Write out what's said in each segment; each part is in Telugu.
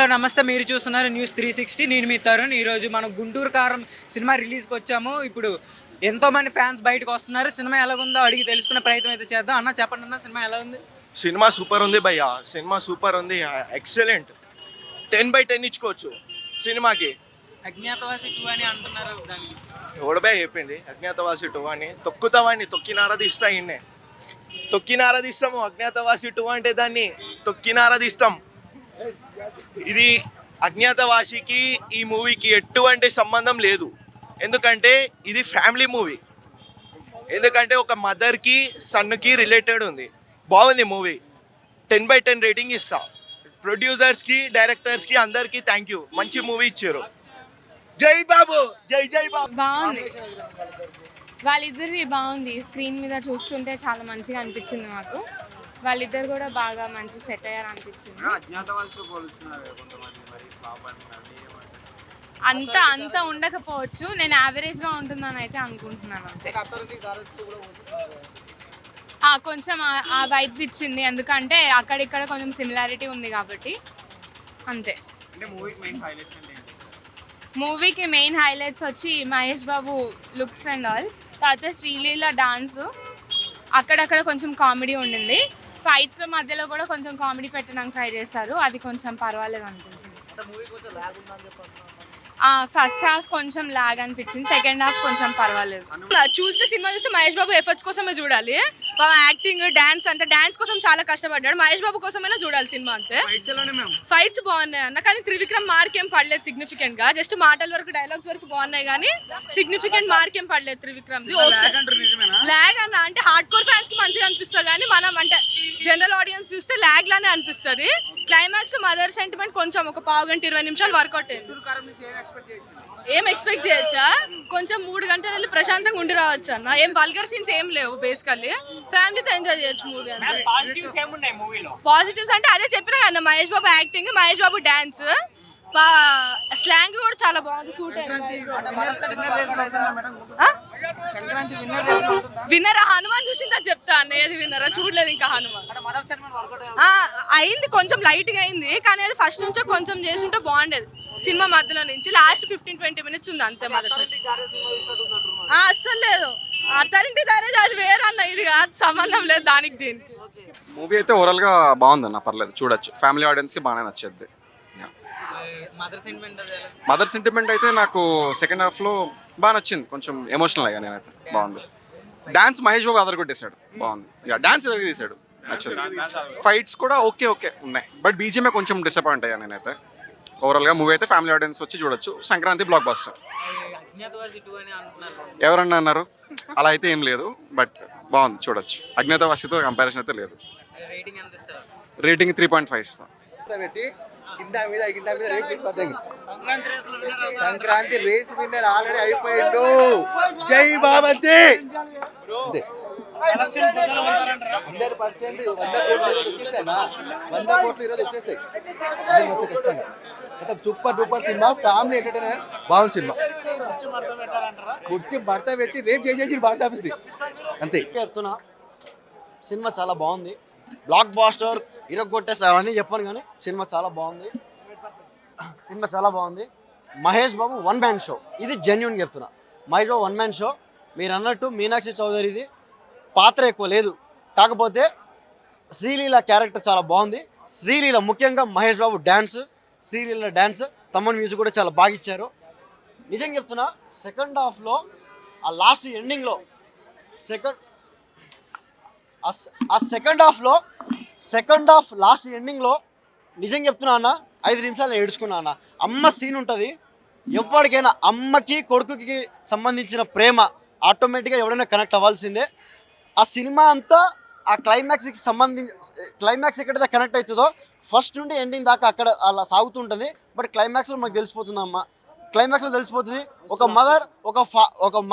హలో నమస్తే, మీరు చూస్తున్నారు న్యూస్ 360. నేను మీ తరుణ్. ఈరోజు మనం గుంటూరు కారం సినిమా రిలీజ్కి వచ్చాము. ఇప్పుడు ఎంతోమంది ఫ్యాన్స్ బయటకు వస్తున్నారు. సినిమా ఎలాగుందో అడిగి తెలుసుకునే ప్రయత్నం అయితే చేద్దాం. అన్న చెప్పండి అన్న, సినిమా ఎలా ఉంది? సినిమా సూపర్ ఉంది భయ్య, సినిమా సూపర్ ఉంది, ఎక్సలెంట్. 10/10 ఇచ్చుకోవచ్చు సినిమాకి. అజ్ఞాతవాసి 2 అని అంటున్నారు. దానికి ఎవడబే చెప్పింది అజ్ఞాతవాసి 2 అని? తొక్కుతామని తొక్కినారదిస్తా ఇన్నే తొక్కినారదిస్తాము. అజ్ఞాతవాసి 2 అంటే దాన్ని తొక్కినారదిస్తాం. ఇది అజ్ఞాతవాసికి ఈ మూవీకి ఎటువంటి సంబంధం లేదు. ఎందుకంటే ఇది ఫ్యామిలీ మూవీ. ఎందుకంటే ఒక మదర్కి సన్కి రిలేటెడ్ ఉంది. బాగుంది మూవీ. 10/10 రేటింగ్ ఇస్తా. ప్రొడ్యూసర్స్కి, డైరెక్టర్స్కి అందరికీ థ్యాంక్ యూ. మంచి మూవీ ఇచ్చారు. జై బాబు, జై జై బాబు. బాగుంది, వాళ్ళిద్దరిది బాగుంది. స్క్రీన్ మీద చూస్తుంటే చాలా మంచిగా అనిపించింది నాకు. వాళ్ళిద్దరు కూడా బాగా మంచి సెట్ అయ్యారు అనిపించింది. అంత ఉండకపోవచ్చు, నేను యావరేజ్ గా ఉంటుందని అయితే అనుకుంటున్నాను. అంతే, కొంచెం ఆ వైబ్స్ ఇచ్చింది. ఎందుకంటే అక్కడిక్కడ కొంచెం సిమిలారిటీ ఉంది కాబట్టి అంతే. మూవీకి మెయిన్ హైలైట్స్ వచ్చి Mahesh Babu looks and all, తర్వాత శ్రీలీల డాన్స్, అక్కడక్కడ కొంచెం కామెడీ ఉండింది. ఫైట్స్ మధ్యలో కూడా కొంచెం కామెడీ పెట్టడానికి ట్రై చేశారు. అది కొంచెం పర్వాలేదు అనిపించింది. ఫస్ట్ హాఫ్ కొంచెం లాగ్ అనిపించింది, సెకండ్ హాఫ్ కొంచెం పర్వాలేదు. సినిమా చూస్తే మహేష్ బాబు ఎఫర్ట్స్ కోసమే చూడాలి. యాక్టింగ్, డాన్స్ అంతా డాన్స్ కోసం చాలా కష్టపడ్డాడు. మహేష్ బాబు కోసమైనా చూడాలి సినిమా. అంతే, ఫైట్స్ బాగున్నాయి అన్న, కానీ త్రివిక్రమ్ మార్క్ ఏం పడలేదు సిగ్నిఫికెంట్ గా. జస్ట్ మాటల వరకు, డైలాగ్స్ వరకు బాగున్నాయి, కానీ సిగ్నిఫికెంట్ మార్క్ ఏం పడలేదు త్రివిక్రమ్. లాగ్ అన్న అంటే హార్డ్ కోర్ ఫ్యాన్స్ కి మంచిగా అనిపిస్తుంది, కానీ మనం అంటే జనరల్ ఆడియన్స్ చూస్తే లాగ్ లానే అనిపిస్తుంది. క్లైమాక్స్ మదర్ సెంటిమెంట్ కొంచెం ఒక 15-20 నిమిషాలు వర్కౌట్ అయింది. ఏం ఎక్స్పెక్ట్ చేయొచ్చా? కొంచెం 3 గంటలు వెళ్ళి ప్రశాంతంగా ఉండి రావచ్చు అన్న. ఏం వల్గర్ సీన్స్ ఏం లేవు. బేసికల్లీ ఫ్యామిలీతో ఎంజాయ్ చేయొచ్చు మూవీ. పాజిటివ్స్ అంటే అదే చెప్పినా కదా, Mahesh Babu acting, Mahesh Babu dance, slang కూడా చాలా బాగుంది. సూట్ విన్నర్ హనుమాన్ చూసిందా చెప్తా అన్న. ఏది విన్నరా చూడలేదు ఇంకా. హనుమాన్ అయింది, కొంచెం లైట్ గా అయింది, కానీ అది ఫస్ట్ నుంచో కొంచెం చేసింటే బాగుండేది. సినిమా మధ్యలో నుంచి లాస్ట్ 15-20 మినిట్స్ ఉంది అంతే. అస్సలు లేదు. అతరింటి దారేది అది వేరే అన్న, ఇది కాదు, సంబంధం లేదు దానికి దీనికి. మూవీ అయితే ఓవరాల్ గా బాగుందన్న, పర్లేదు, చూడొచ్చు. ఫ్యామిలీ ఆడియన్స్ కి బాగానే నచ్చేది. మదర్ సెంటిమెంట్ అయితే నాకు సెకండ్ హాఫ్ లో బాగా నచ్చింది, కొంచెం ఎమోషనల్ అయ్యా నేనైతే. బాగుంది. డాన్స్ మహేష్ బాబు అదర్ కొట్టేశాడు, బాగుంది. డాన్స్ ఎదురు తీసాడు, నచ్చింది. ఫైట్స్ కూడా ఓకే ఉన్నాయి, బట్ బీజిఎంఏ కొంచెం డిసప్పాయింట్ అయ్యా నేనైతే. ఓవరాల్ గా మూవీ అయితే ఫ్యామిలీ ఆడియన్స్ వచ్చి చూడొచ్చు. Sankranti block buster. ఎవరన్నా అన్నారు, అలా అయితే ఏం లేదు, బట్ బాగుంది, చూడొచ్చు. అజ్ఞాతవాసితో కంపారిజన్ అయితే లేదు. రేటింగ్ 3.5 ఇస్తా. సంక్రాంతి రేస్ విన్నర్ ఆల్రెడీ అయిపోయిండు. జై బాబంతి. 100% 100 కోట్లు ఈరోజు వచ్చేసాయి. Super duper cinema, family entertainer, బాగుంది సినిమా. కుర్చీ భర్త పెట్టి రేపు చేసేసి బాక్స్ ఆఫీస్ అంతే చెప్తున్నా. సినిమా చాలా బాగుంది, బ్లాక్ బాస్టర్, హీరో కొట్టేసి అవన్నీ చెప్పాను, కానీ సినిమా చాలా బాగుంది. మహేష్ బాబు 1 మ్యాన్ షో, ఇది జెన్యూన్ చెప్తున్నా. Mahesh Babu 1 man show. మీరు అన్నట్టు మీనాక్షి చౌదరిది పాత్ర ఎక్కువ లేదు, కాకపోతే శ్రీలీల క్యారెక్టర్ చాలా బాగుంది. శ్రీలీల ముఖ్యంగా Mahesh Babu dance, Sreeleela dance, Thaman music కూడా చాలా బాగా ఇచ్చారు. నిజంగా చెప్తున్నా, సెకండ్ హాఫ్లో ఆ లాస్ట్ ఎండింగ్లో సెకండ్ హాఫ్ లాస్ట్ ఎండింగ్లో నిజంగా చెప్తున్నా అన్న, 5 నిమిషాలు ఏడుచుకున్నా అన్న. అమ్మ సీన్ ఉంటుంది, ఎవరికైనా అమ్మకి కొడుకుకి సంబంధించిన ప్రేమ ఆటోమేటిక్గా ఎవడైనా కనెక్ట్ అవ్వాల్సిందే. ఆ సినిమా అంతా ఆ క్లైమాక్స్కి క్లైమాక్స్ ఎక్కడైతే కనెక్ట్ అవుతుందో ఫస్ట్ నుండి ఎండింగ్ దాకా అక్కడ అలా సాగుతుంటుంది. బట్ క్లైమాక్స్లో మనకు తెలిసిపోతుంది అమ్మ, క్లైమాక్స్లో తెలిసిపోతుంది ఒక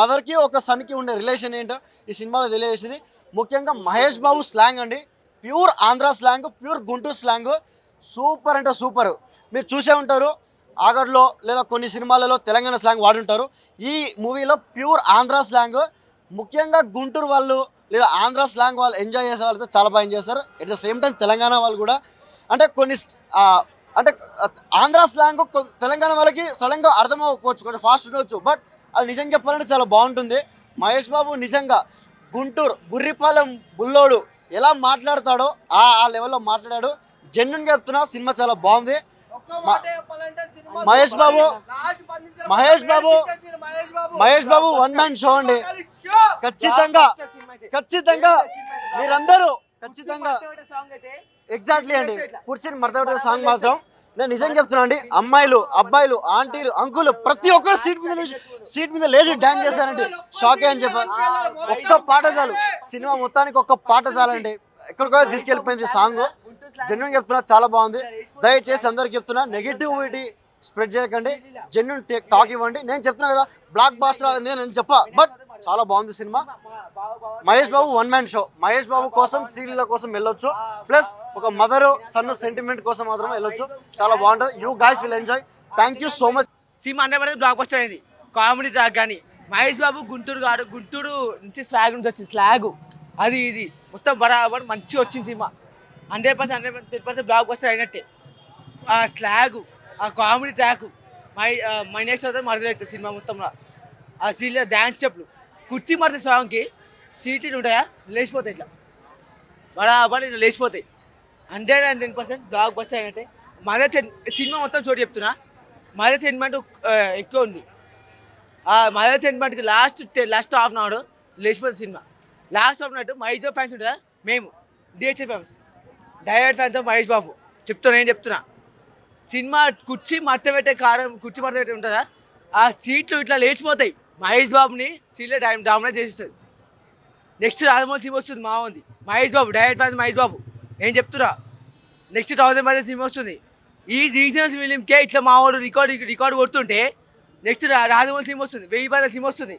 మదర్కి ఒక సన్కి ఉండే రిలేషన్ ఏంటో ఈ సినిమాలో తెలియజేసింది. ముఖ్యంగా మహేష్ బాబు స్లాంగ్ అండి, pure Andhra slang, pure Guntur slang, super అంటే సూపర్. మీరు చూసే ఉంటారు, ఆగడ్లో లేదా కొన్ని సినిమాలలో తెలంగాణ స్లాంగ్ వాడుంటారు. ఈ మూవీలో ప్యూర్ ఆంధ్ర స్లాంగ్, ముఖ్యంగా గుంటూరు వాళ్ళు లేదా ఆంధ్ర స్లాంగ్ వాళ్ళు ఎంజాయ్ చేసే వాళ్ళతో చాలా బాగా ఎంజాయ్ చేస్తారు. At the same time Telangana వాళ్ళు కూడా, అంటే కొన్ని అంటే ఆంధ్ర స్లాంగ్ తెలంగాణ వాళ్ళకి సడన్గా అర్థం అవ్వకపోవచ్చు, కొంచెం ఫాస్ట్ ఉండవచ్చు, బట్ అది నిజం చెప్పాలంటే చాలా బాగుంటుంది. మహేష్ బాబు నిజంగా గుంటూరు బుర్రిపాలెం బుల్లోడు ఎలా మాట్లాడతాడో ఆ లెవెల్లో మాట్లాడాడు. జెన్యున్ చెప్తున్నా, సినిమా చాలా బాగుంది. Mahesh Babu one man show అండి. ఖచ్చితంగా మీరందరూ ఖచ్చితంగా ఎగ్జాక్ట్లీ అండి. కూర్చొని మడత సాంగ్ మాత్రం నేను నిజం చెప్తున్నా అండి, అమ్మాయిలు అబ్బాయిలు ఆంటీలు అంకులు ప్రతి ఒక్కరు సీట్ మీద లేచి డాన్స్ చేశారండి. షాకే అని చెప్పారు. ఒక్క పాట చాలు, సినిమా మొత్తానికి ఒక్క పాట చాలండి, ఎక్కడికో తీసుకెళ్ళిపోయింది సాంగ్. జెన్యున్ చెప్తున్నా, చాలా బాగుంది. దయచేసి అందరికి చెప్తున్నా, నెగిటివిటీ స్ప్రెడ్ చేయకండి, జెన్యున్ టాక్ ఇవ్వండి. నేను చెప్తున్నా కదా, బ్లాక్ బాస్టర్ అది నేను చెప్పా, బట్ చాలా బాగుంది cinema. Mahesh Babu one man show. Mahesh Babu కోసం శ్రీలీల కోసం వెళ్ళొచ్చు, ప్లస్ ఒక మదర్ సన్ సెంటిమెంట్ కోసం మాత్రం వెళ్ళొచ్చు. చాలా బాగుంటుంది. You guys will enjoy. Thank you so much. Cinema అంటే బ్లాక్ బస్టర్ అయింది. కామెడీ ట్రాక్ కానీ మహేష్ బాబు గుంటూరు నుంచి స్లాగ్ నుంచి వచ్చింది. స్లాగ్ అది ఇది మొత్తం బరాబర్ మంచిగా వచ్చింది సినిమా. 100% బ్లాక్ బస్టర్ అయినట్టే. ఆ స్లాగ్, ఆ కామెడీ ట్రాక్, మై నెక్స్ట్ అవుతుంది మరదలవుతుంది సినిమా మొత్తంలో. ఆ సీట్లో డ్యాన్స్ చెప్పులు కుర్చీ మరత సాంగ్కి సీట్లు ఉంటాయా, లేచిపోతాయి ఇట్లా బరాబర్ ఇట్లా లేచిపోతాయి. 110% బ్లాక్ బస్టర్ అయినట్టే. సినిమా మొత్తం చోటు చెప్తున్నా, మదర్ సెంటిమెంట్ ఎక్కువ ఉంది. ఆ మదర్ సెంటిమెంట్కి లాస్ట్ హాఫ్ అన్ అవర్ లేచిపోతుంది cinema. Last half an hour Mahesh Babu fans ఉంటారా, మేము డిహెచ్ఏ fans, direct fans of Mahesh Babu నేను చెప్తున్నా. సినిమా కుర్చీ మడత పెట్టే ఉంటుందా, ఆ సీట్లు ఇట్లా లేచిపోతాయి. మహేష్ బాబుని సీట్లో డామినేట్ చేసేస్తుంది. నెక్స్ట్ రాజమౌళి సినిమా వస్తుంది, మా ఉంది మహేష్ బాబు, డైరెక్ట్ ఫ్యాన్స్ మహేష్ బాబు నేను చెప్తున్నా. నెక్స్ట్ 1000 బడ్జెట్ సినిమా వస్తుంది. ఈ రీజనల్ ఫిలింకే ఇట్లా మా వాడు రికార్డు కొడుతుంటే నెక్స్ట్ రాజమౌళి సినిమా వస్తుంది, 1000 బడ్జెట్ సినిమా వస్తుంది.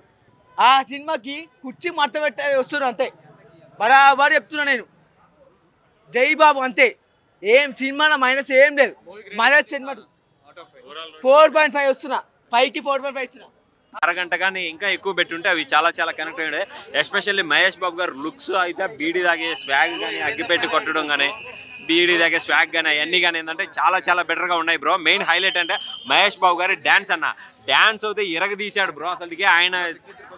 ఆ సినిమాకి కుర్చీ మడత పెట్టే వస్తున్నారు అంతే, బరాబర్ చెప్తున్నా నేను. జై బాబు అంతే, ఏం సినిమా మైనస్ ఏం లేదు. మదర్ సినిమా 4.5 వస్తున్నా, 5కి 4.5 ఇస్తున్నా. అరగంట కానీ ఇంకా ఎక్కువ పెట్టుంటే అవి చాలా చాలా కనెక్ట్ అయ్యాయి. ఎస్పెషల్లీ మహేష్ బాబు గారు లుక్స్ అయితే బీడీ తాగే స్వాగ్ కానీ, అగ్గిపెట్టి కొట్టడం కానీ, బీడీ తాగే స్వాగ్ కానీ అవన్నీ కానీ ఏంటంటే చాలా చాలా బెటర్గా ఉన్నాయి బ్రో. మెయిన్ హైలైట్ అంటే మహేష్ బాబు గారి డ్యాన్స్ అన్న. డ్యాన్స్ అయితే ఇరగదీశాడు బ్రో. అసలుకి ఆయన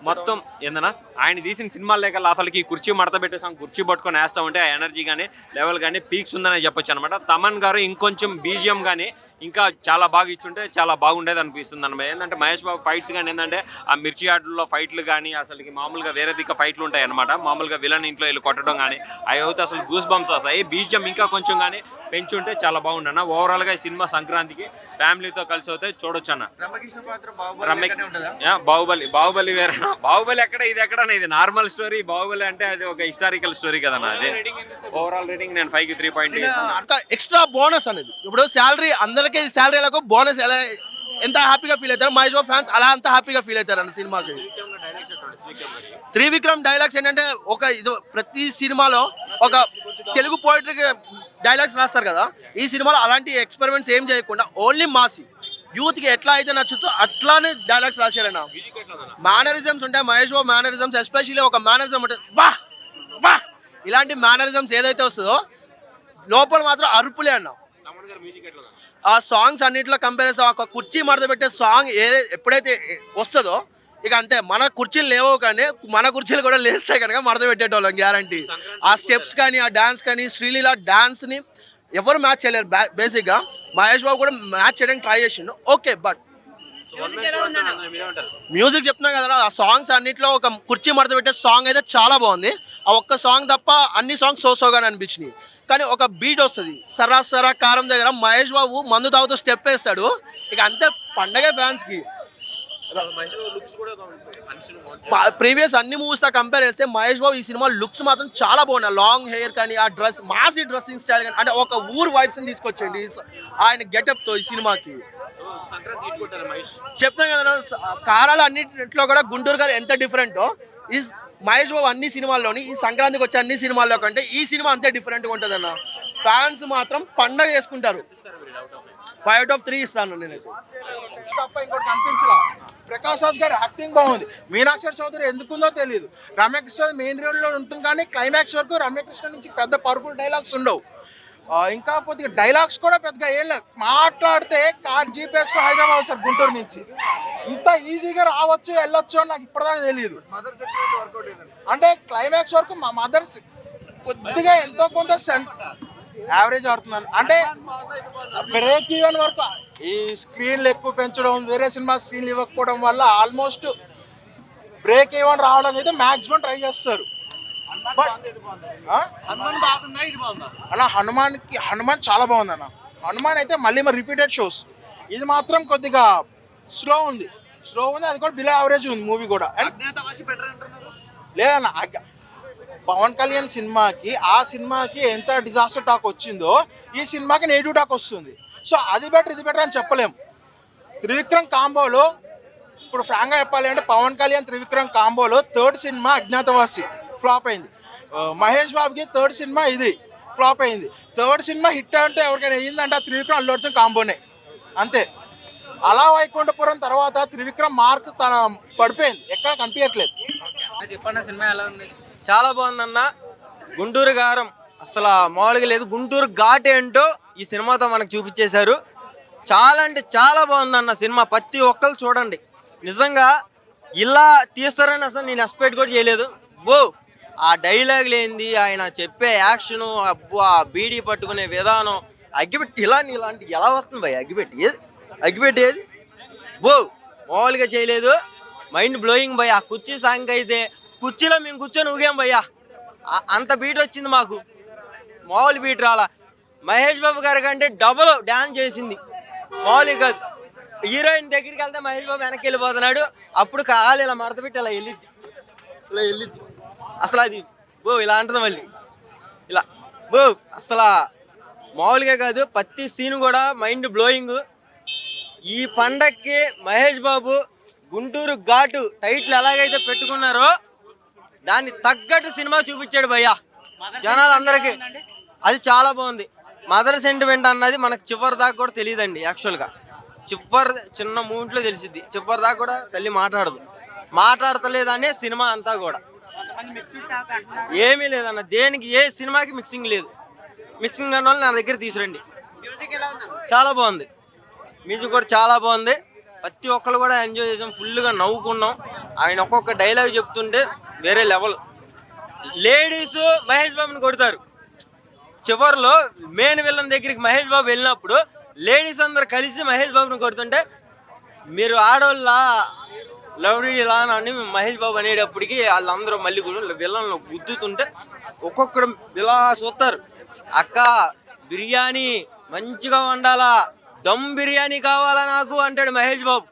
మొత్తం ఏందన్నా ఆయన తీసిన సినిమాల లేక అసలుకి కుర్చీ మడత పెట్టేసాం, కుర్చీ పట్టుకొని వేస్తూ ఉంటే ఆ ఎనర్జీ కానీ లెవెల్ కానీ పీక్స్ ఉందని చెప్పొచ్చు అనమాట. తమన్ గారు ఇంకొంచెం బీజిఎం కానీ ఇంకా చాలా బాగా ఇచ్చుంటే చాలా బాగుండేది అనిపిస్తుంది అనమాట. ఏంటంటే మహేష్ బాబు ఫైట్స్ కానీ ఏంటంటే ఆ మిర్చి ఆటల్లో ఫైట్లు కానీ అసలుకి మామూలుగా వేరే దిక్క ఫైట్లు ఉంటాయి అనమాట. మామూలుగా విలన్ ఇంట్లో వెళ్ళి కొట్టడం కానీ అవి అయితే అసలు గూస్ బంప్స్ వస్తాయి. బీజిఎం ఇంకా కొంచెం కానీ పెంచుంటే చాలా బాగుండన్న. ఓవరాల్గా ఈ సినిమా సంక్రాంతికి ఫ్యామిలీతో కలిసి అయితే చూడొచ్చు అన్న. బాహుబలి వేరే, బాహుబలి ఎక్కడ ఇది ఎక్కడ, ఇది నార్మల్ స్టోరీ. బాహుబలి అంటే అది ఒక హిస్టారికల్ స్టోరీ కదన్నా. అది ఓవరాల్ రేటింగ్ నేను 5కి 3.8. ఎక్స్ట్రా బోనస్ అనేది ఇప్పుడు శాలరీ అందరికీ శాలరీలకు బోనస్ ఎలా ఎంత హ్యాపీగా ఫీల్ అవుతారు మహేష్ బాబు ఫ్యాన్స్ అలా అంత హ్యాపీగా ఫీల్ అవుతారు అన్న సినిమాకి. త్రివిక్రమ్ డైలాగ్స్ ఏంటంటే ఇది ప్రతి సినిమాలో ఒక తెలుగు పోయిటరీకి డైలాగ్స్ రాస్తారు కదా, ఈ సినిమాలో అలాంటి ఎక్స్పెరిమెంట్స్ ఏం చేయకుండా ఓన్లీ మాసి యూత్కి ఎట్లా అయితే నచ్చుతో అట్లానే డైలాగ్స్ రాశారన్న. మేనరిజమ్స్ ఉంటాయి మహేష్ బాబు మేనరిజమ్స్, ఎస్పెషల్లీ ఒక మేనరిజం ఉంటుంది బా బా, ఇలాంటి మేనరిజమ్స్ ఏదైతే వస్తుందో లోపల మాత్రం అరుపులే అన్న. ఆ సాంగ్స్ అన్నింటిలో కంపేర్ చేస్తే ఒక కుర్చీ మడత పెట్టే సాంగ్ ఎప్పుడైతే వస్తుందో ఇక అంతే. మన కుర్చీలు లేవో కానీ మన కుర్చీలు కూడా లేస్తాయి కనుక మడత పెట్టేటోళ్ళం గ్యారంటీ. ఆ స్టెప్స్ కానీ ఆ డాన్స్ కానీ శ్రీలీల డాన్స్ని ఎవరు మ్యాచ్ చేయలేరు. బేసిక్గా మహేష్ బాబు కూడా మ్యాచ్ చేయడానికి ట్రై చేసిండు, ఓకే. బట్ మ్యూజిక్ చెప్తున్నా కదా, ఆ సాంగ్స్ అన్నింటిలో ఒక కుర్చీ మడత పెట్టే సాంగ్ అయితే చాలా బాగుంది. ఆ ఒక్క సాంగ్ తప్ప అన్ని సాంగ్స్ సోసోగానే అనిపించినాయి. కానీ ఒక బీట్ వస్తుంది సరా కారం దగ్గర మహేష్ బాబు మందు తాగుతూ స్టెప్ వేస్తాడు, ఇక అంతే పండగే ఫ్యాన్స్కి. ప్రీవియస్ అన్ని మూవీస్తో కంపేర్ చేస్తే మహేష్ బాబు ఈ సినిమా లుక్స్ మాత్రం చాలా బాగున్నాయి. లాంగ్ హెయిర్ కానీ ఆ డ్రెస్ మాసీ డ్రెస్సింగ్ స్టైల్ కానీ అంటే ఒక ఊరు వైబ్స్ని తీసుకొచ్చండి ఆయన గెటప్తో ఈ సినిమాకి. చెప్తాం కదా కారాలు అన్నింటిలో కూడా గుంటూరు గారు ఎంత డిఫరెంటో ఈ మహేష్ బాబు అన్ని సినిమాల్లోని ఈ సంక్రాంతికి వచ్చే అన్ని సినిమాల్లో కంటే ఈ సినిమా అంతే డిఫరెంట్గా ఉంటుంది అన్న. ఫ్యాన్స్ మాత్రం పండగ చేసుకుంటారు. 5/3 ఇస్తాను నేనైతే. తప్ప ఇంకోటి కనిపించలా. ప్రకాష్ రాజ్ గారి యాక్టింగ్ బాగుంది. మీనాక్షి చౌదరి ఎందుకుందో తెలియదు. రమ్యకృష్ణ మెయిన్ రోల్లో ఉంటుంది కానీ క్లైమాక్స్ వరకు రమ్యకృష్ణ నుంచి పెద్ద పవర్ఫుల్ డైలాగ్స్ ఉండవు. ఇంకా కొద్దిగా డైలాగ్స్ కూడా పెద్దగా ఏం లేదు. మాట్లాడితే కార్ జీప్ వేసుకొని హైదరాబాద్ వస్తారు గుంటూరు నుంచి. ఇంత ఈజీగా రావచ్చు వెళ్ళొచ్చు అని నాకు ఇప్పటిదాకా తెలియదు. అంటే క్లైమాక్స్ వరకు మా మదర్స్ కొద్దిగా ఎంతో కొంత యావరేజ్ ఆడుతున్నాను. అంటే బ్రేక్ ఈవెన్ వరకు ఈ స్క్రీన్లు ఎక్కువ పెంచడం, వేరే సినిమా స్క్రీన్లు ఇవ్వకపోవడం వల్ల ఆల్మోస్ట్ బ్రేక్ ఈవెన్ రావడం అయితే మ్యాక్సిమం ట్రై చేస్తారు. అన్న హనుమాన్ చాలా బాగుంది అన్న. హనుమాన్ అయితే మళ్ళీ రిపీటెడ్ షోస్. ఇది మాత్రం కొద్దిగా స్లో ఉంది, అది కూడా బిలో యావరేజ్ ఉంది మూవీ కూడా. లేదన్న పవన్ కళ్యాణ్ సినిమాకి ఆ సినిమాకి ఎంత డిజాస్టర్ టాక్ వచ్చిందో ఈ సినిమాకి నెగిటివ్ టాక్ వస్తుంది. సో అది బెటర్ ఇది బెటర్ అని చెప్పలేం. త్రివిక్రమ్ కాంబోలో ఇప్పుడు ఫ్రాంక్గా చెప్పాలి అంటే పవన్ కళ్యాణ్ త్రివిక్రమ్ కాంబోలో థర్డ్ సినిమా అజ్ఞాతవాసి ఫ్లాప్ అయింది. మహేష్ బాబుకి థర్డ్ సినిమా ఇది ఫ్లాప్ అయింది. థర్డ్ సినిమా హిట్ అంటే ఎవరికైనా అయ్యిందంటే ఆ త్రివిక్రమ్ అల్లు అర్జున్ కాంబోనే అంతే. అలా వైకుంఠపురం తర్వాత త్రివిక్రమ్ మార్క్ తన పడిపోయింది, ఎక్కడ కనిపించట్లేదు. చెప్పన్న సినిమా ఎలా ఉంది? చాలా బాగుందన్న. గుంటూరు గారం అసలు మామూలుగా లేదు. గుంటూరు ఘాట్ ఏంటో ఈ సినిమాతో మనకు చూపించేశారు. చాలా అంటే చాలా బాగుందన్న సినిమా. ప్రతి ఒక్కరు చూడండి. నిజంగా ఇలా తీస్తారని అసలు నేను ఎక్స్పెక్ట్ కూడా చేయలేదు. ఆ డైలాగ్ లేనిది, ఆయన చెప్పే యాక్షను, అబ్బో ఆ బీడీ పట్టుకునే విధానం, అగ్గిపెట్టి ఇలాంటి ఎలా వస్తుంది భయ్? అగ్గిపెట్టి ఏది మామూలుగా చేయలేదు. మైండ్ బ్లోయింగ్ భయ్య. ఆ కుర్చీ సాంగ్ అయితే కుర్చీలో మేము కూర్చొని ఊగాం భయ్యా. అంత బీట్ వచ్చింది మాకు, మామూలు బీట్ రాలా. మహేష్ బాబు గారి కంటే డబుల్ డ్యాన్స్ చేసింది, మామూలుగా కాదు. హీరోయిన్ దగ్గరికి వెళ్తే మహేష్ బాబు వెనక్కి వెళ్ళిపోతున్నాడు. అప్పుడు కాలు ఇలా మడత పెట్టి ఇలా వెళ్ళిద్ది అసలు అది ఇలా అంటుంది మళ్ళీ ఇలా అసలు మామూలుగా కాదు. ప్రతి సీన్ కూడా మైండ్ బ్లోయింగ్. ఈ పండక్కి మహేష్ బాబు గుంటూరు ఘాటు టైటిల్ ఎలాగైతే పెట్టుకున్నారో దాన్ని తగ్గట్టు సినిమా చూపించాడు భయ్యా జనాలందరికీ. అది చాలా బాగుంది. మదర్ సెంటిమెంట్ అన్నది మనకు చివరి దాకా కూడా తెలియదండి. యాక్చువల్గా చిన్న మూమెంట్లో తెలిసిద్ది. చివరి దాకా కూడా తల్లి మాట్లాడతలేదనే సినిమా అంతా కూడా. ఏమీ లేదన్న, దేనికి ఏ సినిమాకి మిక్సింగ్ లేదు. మిక్సింగ్ అన్న వాళ్ళు నా దగ్గర తీసుకురండి. చాలా బాగుంది, మ్యూజిక్ కూడా చాలా బాగుంది. ప్రతి ఒక్కరు కూడా ఎంజాయ్ చేసాం, ఫుల్గా నవ్వుకున్నాం. ఆయన ఒక్కొక్క డైలాగ్ చెప్తుంటే వేరే లెవెల్. లేడీస్ మహేష్ బాబుని కొడతారు. చివరిలో మెయిన్ విలన్ దగ్గరికి మహేష్ బాబు వెళ్ళినప్పుడు లేడీస్ అందరు కలిసి మహేష్ బాబుని కొడుతుంటే మీరు ఆడవాళ్ళ లవ్డీలా అని మహేష్ బాబు అనేటప్పటికి వాళ్ళందరూ మళ్ళీ విలన్లు గుద్దుతుంటే ఒక్కొక్కడు ఇలా చూస్తారు. అక్క బిర్యానీ మంచిగా వండాలా, దమ్ బిర్యానీ కావాలా నాకు అంటాడు మహేష్ బాబు.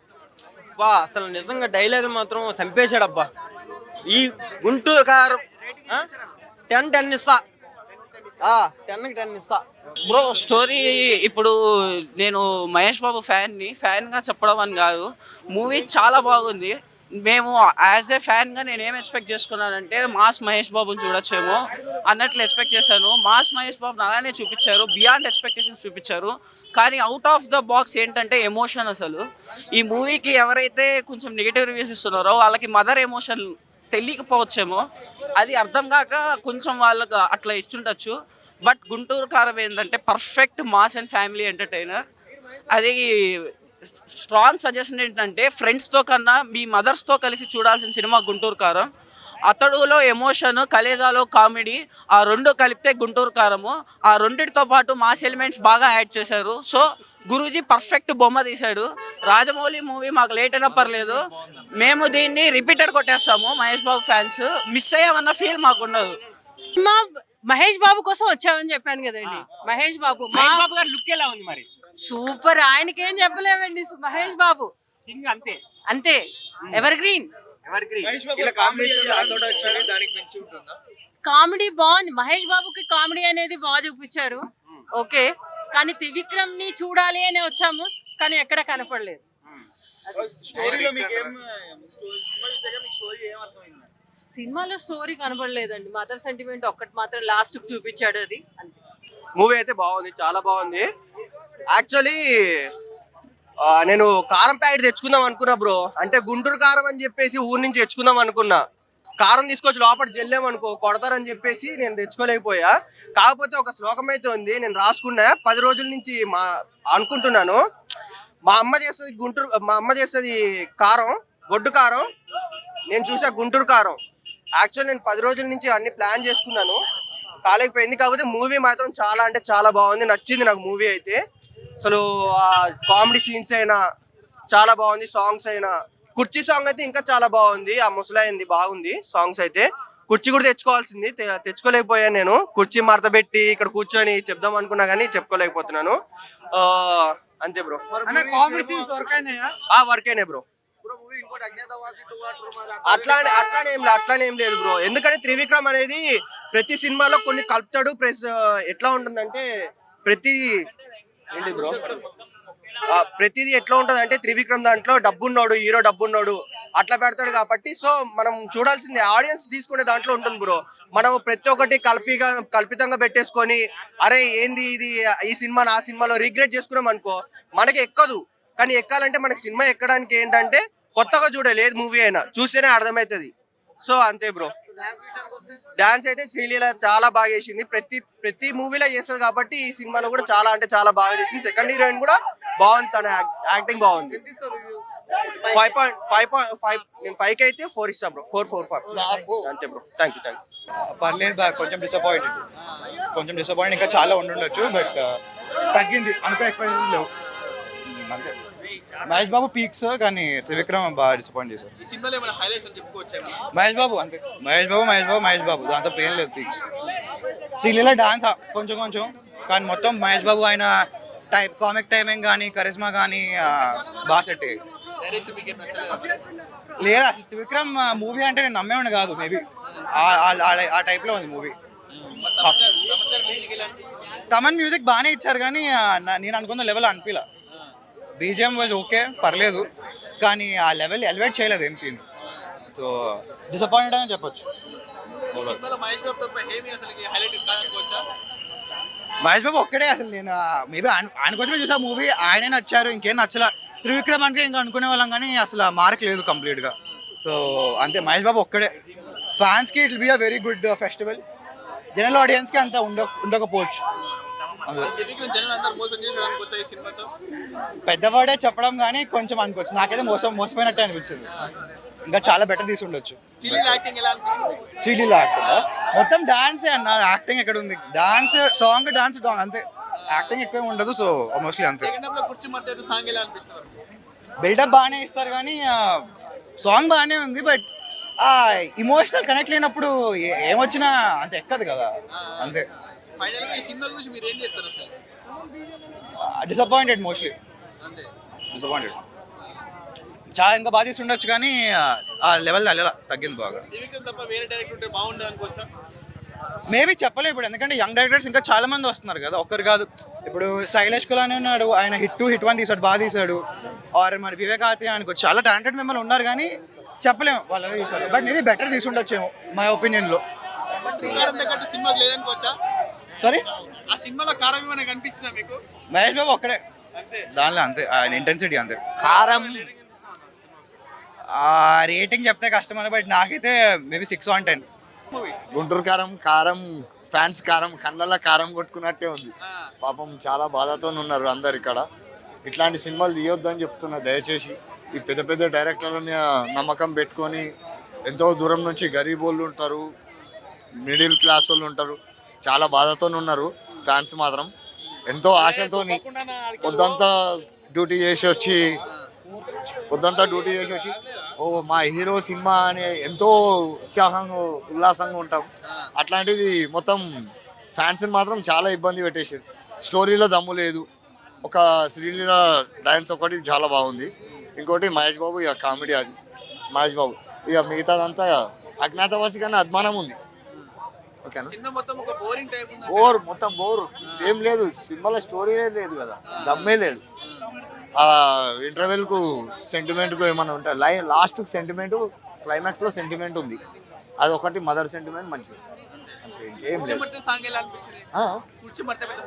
అసలు నిజంగా డైలాగ్ మాత్రం చంపేశాడబ్బా. ఈ గుంటూరు కారం 10 ఇస్తా, 10కి 10 ఇస్తా బ్రో. స్టోరీ ఇప్పుడు నేను మహేష్ బాబు ఫ్యాన్గా చెప్పడం అని కాదు, మూవీ చాలా బాగుంది. మేము యాజ్ ఏ ఫ్యాన్గా నేను ఏం ఎక్స్పెక్ట్ చేసుకున్నానంటే మాస్ మహేష్ బాబుని చూడొచ్చేమో అన్నట్లు ఎక్స్పెక్ట్ చేశాను. మాస్ మహేష్ బాబుని అలానే చూపించారు, బియాండ్ ఎక్స్పెక్టేషన్స్ చూపించారు. కానీ అవుట్ ఆఫ్ ద బాక్స్ ఏంటంటే ఎమోషన్. అసలు ఈ మూవీకి ఎవరైతే కొంచెం నెగిటివ్ రివ్యూస్ ఇస్తున్నారో వాళ్ళకి మదర్ ఎమోషన్ తెలియకపోవచ్చేమో, అది అర్థం కాక కొంచెం వాళ్ళకు అట్లా ఇచ్చుండొచ్చు. బట్ గుంటూరు కారం ఏంటంటే perfect mass and family entertainer. అది స్ట్రాంగ్ సజెషన్ ఏంటంటే ఫ్రెండ్స్తో కన్నా మీ మదర్స్తో కలిసి చూడాల్సిన సినిమా గుంటూరు కారం. అతడులో ఎమోషన్, కలేజాలో కామెడీ, ఆ రెండు కలిపితే గుంటూరు కారము. ఆ రెండిటితో పాటు మాస్ ఎలిమెంట్స్ బాగా యాడ్ చేశారు. సో గురూజీ పర్ఫెక్ట్ బొమ్మ తీశాడు. రాజమౌళి మూవీ మాకు లేట్ అయినా పర్లేదు, మేము దీన్ని repeated కొట్టేస్తాము. Mahesh Babu fans miss అయ్యామన్న feel మాకు ఉండదు. మహేష్ బాబు కోసం వచ్చామని చెప్పాను కదండి. మహేష్ బాబు గారి లుక్ ఎలా ఉంది మరి? సూపర్, ఆయనకేం చెప్పలేమండి. మహేష్ బాబు అంతే ఎవర్ గ్రీన్. కామెడీ బాగుంది. మహేష్ బాబుకి కామెడీ అనేది బాగా చూపించారు. ఓకే, కానీ త్రివిక్రమ్ ని చూడాలి అని వచ్చాము, కానీ ఎక్కడ కనపడలేదు. సినిమాలో స్టోరీ కనపడలేదండి. మదర్ సెంటిమెంట్ ఒక్కటి మాత్రం లాస్ట్ చూపించాడు, అది అంతే. మూవీ అయితే బాగుంది, చాలా బాగుంది. యాక్చువల్లీ నేను కారం ప్యాకెట్ తెచ్చుకుందాం అనుకున్నా బ్రో. అంటే గుంటూరు కారం అని చెప్పేసి ఊరి నుంచి తెచ్చుకుందాం అనుకున్నా. కారం తీసుకొచ్చి లోపల జల్లేమనుకో కొడతారని చెప్పేసి నేను తెచ్చుకోలేకపోయా. కాకపోతే ఒక శ్లోకం అయితే ఉంది, నేను రాసుకున్నా 10 రోజుల నుంచి అనుకుంటున్నాను. మా అమ్మ చేస్తుంది కారం, గొడ్డు కారం, నేను చూసా గుంటూరు కారం. యాక్చువల్ నేను 10 రోజుల నుంచి అన్ని ప్లాన్ చేసుకున్నాను, కాలేకపోయింది. కాకపోతే మూవీ మాత్రం చాలా అంటే చాలా బాగుంది, నచ్చింది నాకు మూవీ అయితే. అసలు కామెడీ సీన్స్ అయినా చాలా బాగుంది, సాంగ్స్ అయినా. కుర్చీ సాంగ్ అయితే ఇంకా చాలా బాగుంది, ఆ ముసలాయింది బాగుంది సాంగ్స్ అయితే. కుర్చీ కూడా తెచ్చుకోవాల్సింది, తెచ్చుకోలేకపోయాను నేను. కుర్చీ మడత పెట్టి ఇక్కడ కూర్చొని చెప్దాం అనుకున్నా కానీ చెప్పుకోలేకపోతున్నాను. అంతే బ్రో. వర్క్ అయినాయి బ్రో. అట్లానేం లేదు బ్రో, ఎందుకంటే త్రివిక్రమ్ అనేది ప్రతి సినిమాలో కొన్ని కలుపుతాడు. ప్లస్ ఎట్లా ఉంటుందంటే ప్రతిదీ ఎట్లా ఉంటుంది అంటే త్రివిక్రమ్ దాంట్లో డబ్బున్నాడు, హీరో డబ్బున్నాడు అట్లా పెడతాడు కాబట్టి. సో మనం చూడాల్సింది ఆడియన్స్ తీసుకునే దాంట్లో ఉంటుంది బ్రో. మనం ప్రతి ఒక్కటి కల్పితంగా పెట్టేసుకొని అరే ఏంది ఇది ఈ సినిమా ఆ సినిమాలో రిగ్రెట్ చేసుకున్నాం అనుకో మనకి ఎక్కదు. కానీ ఎక్కాలంటే మనకి సినిమా ఎక్కడానికి ఏంటంటే కొత్తగా చూడాలి, ఏది మూవీ అయినా చూస్తేనే అర్థమవుతుంది. సో అంతే బ్రో. డాన్స్ అయితే శ్రీలీల చాలా బాగా చేసింది, ప్రతి మూవీలో చేస్తుంది కాబట్టి ఈ సినిమాలో కూడా చాలా అంటే చాలా బాగా చేసింది. సెకండ్ హీరోయిన్ కూడా బాగుంది, తన యాక్టింగ్ బాగుంది. 5.5 నేను 5కి అయితే 4 ఇస్తా బ్రో. 4.5 అంతే బ్రో. Thank you. పర్లేదు బా, కొంచెం డిసప్పాయింట్ ఇంకా చాలా ఉండుండొచ్చు, బట్ తగ్గింది, అనుకునే ఎక్స్పెక్టేషన్ లేవు అంతే. మహేష్ బాబు పీక్స్, కానీ త్రివిక్రమ్ బాగా డిసప్పాయింట్ చేశారు. మహేష్ బాబు అంతే, మహేష్ బాబు దాంతో పేరు లేదు. పీక్స్ శ్రీలీల డాన్స్ కొంచెం కానీ మొత్తం మహేష్ బాబు ఆయన కామిక్ టైమింగ్ కానీ కరిస్మా కానీ బాగా సెట్ అయ్యాయి. లేదా అసలు త్రివిక్రమ్ మూవీ అంటే నేను నమ్మేవాడిని కాదు, మేబీ ఆ టైప్లో ఉంది మూవీ. తమన్ మ్యూజిక్ బాగానే ఇచ్చారు కానీ నేను అనుకున్న లెవెల్ అనిపించలే. బీజిఎం వాజ్ ఓకే, పర్లేదు, కానీ ఆ లెవెల్ ఎలివేట్ చేయలేదు ఏం సీన్. సో డిసప్పాయింట్ అని చెప్పొచ్చు. మహేష్ బాబు ఒక్కడే అసలు, నేను మేబీ ఆయన కోసమే చూసా మూవీ, ఆయనే నచ్చారు, ఇంకేం నచ్చలా. త్రివిక్రమ్ అంటే ఇంకా అనుకునే వాళ్ళం కానీ అసలు మార్క్ లేదు కంప్లీట్గా. సో అంతే, మహేష్ బాబు ఒక్కడే. ఫ్యాన్స్కి it will be a very good festival, general ఆడియన్స్కి అంత ఉండకపోవచ్చు. పెద్దవాడే చెప్పడం కానీ కొంచెం అనుకోవచ్చు, నాకైతే మోసపోయినట్టే అనిపించింది. ఇంకా చాలా బెటర్ తీసి ఉండొచ్చు. శ్రీలీల యాక్టింగ్ మొత్తం డాన్సే అన్న, యాక్టింగ్ ఎక్కడ ఉంది? డాన్స్ సాంగ్ అంతే, యాక్టింగ్ ఎక్కువ ఉండదు. సో మోస్ట్లీ అంతే. బిల్డప్ బాగానే ఇస్తారు కానీ సాంగ్ బాగానే ఉంది, బట్ ఇమోషనల్ కనెక్ట్ లేనప్పుడు ఏమొచ్చినా అంత ఎక్కదు కదా, అంతే. Disappointed, mostly disappointed. చాలా ఇంకా బాగా తీసి ఉండొచ్చు కానీ ఆ లెవెల్ అలా తగ్గింది బాగా. మేబీ చెప్పలేదు ఇప్పుడు, ఎందుకంటే యంగ్ డైరెక్టర్స్ ఇంకా చాలా మంది వస్తున్నారు కదా, ఒక్కరు కాదు. ఇప్పుడు శైలేష్ కులానే ఉన్నాడు, ఆయన హిట్ 1 తీసాడు, బాగా తీసాడు. ఆర్ మరి వివేక్ ఆత్రేయ అనుకో, చాలా టాలెంటెడ్ మెంబర్లు ఉన్నారు కానీ చెప్పలేము వాళ్ళు ఎలా తీసారు. బట్ మేబీ బెటర్ తీసి ఉండొచ్చేమో మై ఒపీనియన్లో. సారీ, ఆ సినిమాలో కారం ఏమైనా కనిపించిందా మీకు? మహేష్ బాబు ఒక్కడే దానిలో, అంతే. ఆయన ఇంటెన్సిటీ అంతే. కారం రేటింగ్ చెప్తే కష్టం అని, బట్ నాకైతే మేబీ 6 on 10. గుంటూరు కారం ఫ్యాన్స్ కళ్ళల్లో కారం కొట్టుకున్నట్టే ఉంది. పాపం చాలా బాధతో ఉన్నారు అందరు ఇక్కడ. ఇట్లాంటి సినిమాలు తీయొద్దని చెప్తున్నా దయచేసి. ఈ పెద్ద డైరెక్టర్లని నమ్మకం పెట్టుకొని ఎంతో దూరం నుంచి గరీబ్ వాళ్ళు ఉంటారు, మిడిల్ క్లాస్ వాళ్ళు ఉంటారు, చాలా బాధతో ఉన్నారు. ఫ్యాన్స్ మాత్రం ఎంతో ఆశతో పొద్దంతా డ్యూటీ చేసి వచ్చి ఓ మా హీరో సినిమా అని ఎంతో ఉత్సాహంగా ఉల్లాసంగా ఉంటాం. అట్లాంటిది మొత్తం ఫ్యాన్స్ని మాత్రం చాలా ఇబ్బంది పెట్టేసారు. స్టోరీలో దమ్ము లేదు. ఒక శ్రీలీల డాన్స్ ఒకటి చాలా బాగుంది, ఇంకోటి మహేష్ బాబు ఇక కామెడీ, అది మహేష్ బాబు. ఇక మిగతాదంతా అజ్ఞాతవాసి కన్నా అద్మానం ఉంది. ఓకేనా, మొత్తం బోర్ ఏం లేదు సినిమాలో, స్టోరీ లేదు కదా, దమ్మే లేదు. ఇంటర్వెల్కు సెంటిమెంట్కు ఏమన్నా ఉంటాయి, లాస్ట్ సెంటిమెంట్, క్లైమాక్స్లో సెంటిమెంట్ ఉంది, అది ఒకటి మదర్ సెంటిమెంట్ మంచిది.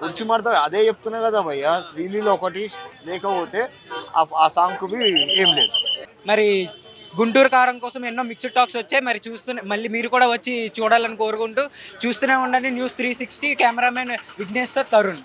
కుర్చీ మడత అదే చెప్తున్నా కదా భయ్య, శ్రీలీల ఒకటి లేకపోతే ఆ సాంగ్కు ఏం లేదు. మరి గుంటూరు కారం కోసం ఎన్నో మిక్స్డ్ టాక్స్ వచ్చాయి. మరి మళ్ళీ మీరు కూడా వచ్చి చూడాలని కోరుకుంటూ చూస్తూనే ఉండండి న్యూస్ 360. కెమెరామెన్ విఘ్నేష్తో తరుణ్.